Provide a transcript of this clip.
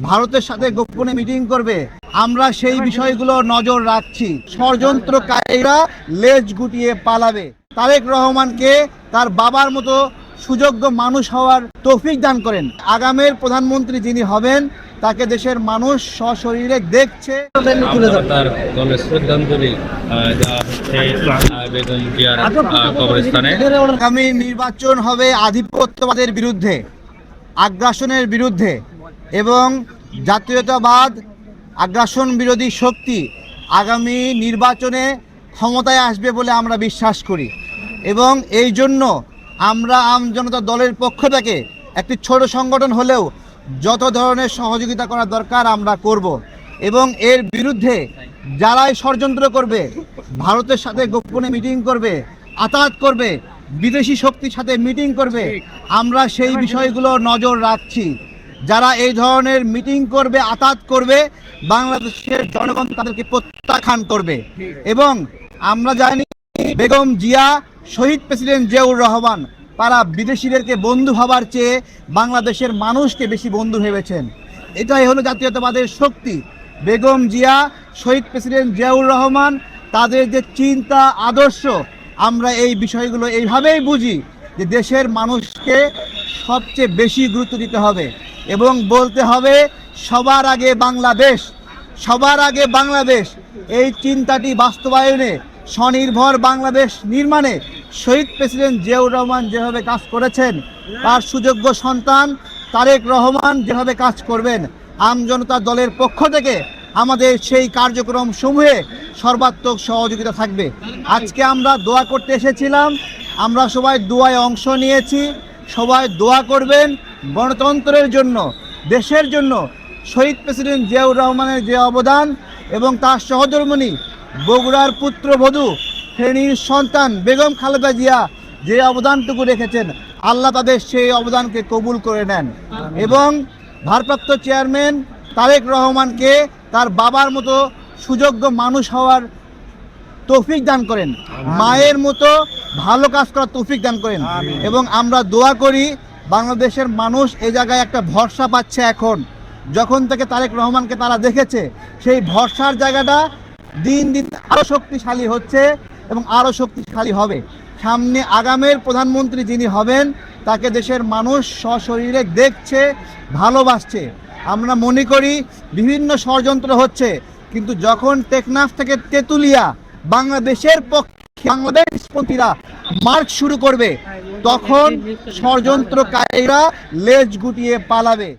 ভারতের সাথে গোপনে মিটিং করবে, আমরা সেই বিষয়গুলো নজর রাখছি। ষড়যন্ত্রকারীরা লেজ গুটিয়ে পালাবে। তারেক রহমানকে তার বাবার মতো সুযোগ্য মানুষ হওয়ার তৌফিক দান করেন। আগামীর প্রধানমন্ত্রী যিনি হবেন তাকে দেশের মানুষ সশরীরে দেখছে। আগামী নির্বাচন হবে আধিপত্যবাদের বিরুদ্ধে, আগ্রাসনের বিরুদ্ধে, এবং জাতীয়তাবাদ আগ্রাসন বিরোধী শক্তি আগামী নির্বাচনে ক্ষমতায় আসবে বলে আমরা বিশ্বাস করি। এবং এই জন্য আমরা আমজনতা দলের পক্ষ থেকে একটি ছোট সংগঠন হলেও যত ধরনের সহযোগিতা করা দরকার আমরা করব। এবং এর বিরুদ্ধে যারাই ষড়যন্ত্র করবে, ভারতের সাথে গোপনে মিটিং করবে, আতাত করবে, বিদেশি শক্তির সাথে মিটিং করবে, আমরা সেই বিষয়গুলো নজর রাখছি। যারা এই ধরনের মিটিং করবে, আতাত করবে, বাংলাদেশের জনগণ তাদেরকে প্রত্যাখ্যান করবে। এবং আমরা জানি বেগম জিয়া, শহীদ প্রেসিডেন্ট জিয়াউর রহমান তারা বিদেশিদেরকে বন্ধু ভাবার চেয়ে বাংলাদেশের মানুষকে বেশি বন্ধু ভেবেছেন। এটাই হলো জাতীয়তাবাদের শক্তি। বেগম জিয়া, শহীদ প্রেসিডেন্ট জিয়াউর রহমান, তাদের যে চিন্তা আদর্শ, আমরা এই বিষয়গুলো এইভাবেই বুঝি যে দেশের মানুষকে সবচেয়ে বেশি গুরুত্ব দিতে হবে এবং বলতে হবে সবার আগে বাংলাদেশ, সবার আগে বাংলাদেশ। এই চিন্তাটি বাস্তবায়নে, স্বনির্ভর বাংলাদেশ নির্মাণে শহীদ প্রেসিডেন্ট জিয়াউর রহমান যেভাবে কাজ করেছেন, তার সুযোগ্য সন্তান তারেক রহমান যেভাবে কাজ করবেন, আমজনতা দলের পক্ষ থেকে আমাদের সেই কার্যক্রম সমূহে সর্বাত্মক সহযোগিতা থাকবে। আজকে আমরা দোয়া করতে এসেছিলাম, আমরা সবাই দোয়ায় অংশ নিয়েছি। সবাই দোয়া করবেন গণতন্ত্রের জন্য, দেশের জন্য। শহীদ প্রেসিডেন্ট জিয়াউর রহমানের যে অবদান এবং তার সহধর্মিণী বগুড়ার পুত্রবধূ ফেনীর সন্তান বেগম খালেদা জিয়া যে অবদানটুকু রেখেছেন, আল্লাহ তাদের সেই অবদানকে কবুল করে নেন এবং ভারপ্রাপ্ত চেয়ারম্যান তারেক রহমানকে তার বাবার মতো সুযোগ্য মানুষ হওয়ার তৌফিক দান করেন, মায়ের মতো ভালো কাজ করার তৌফিক দান করেন। এবং আমরা দোয়া করি বাংলাদেশের মানুষ এই জায়গায় একটা ভরসা পাচ্ছে। এখন যখন থেকে তারেক রহমানকে তারা দেখেছে, সেই ভরসার জায়গাটা দিন দিন আরও শক্তিশালী হচ্ছে এবং আরও শক্তিশালী হবে। সামনে আগামীর প্রধানমন্ত্রী যিনি হবেন তাকে দেশের মানুষ সশরীরে দেখছে, ভালোবাসছে। আমরা মনে করি বিভিন্ন ষড়যন্ত্র হচ্ছে, কিন্তু যখন টেকনাফ থেকে তেঁতুলিয়া বাংলাদেশের পক্ষে বাংলাদেশপন্থীরা মার্চ শুরু করবে, তখন ষড়যন্ত্রকারীরা লেজ গুটিয়ে পালাবে।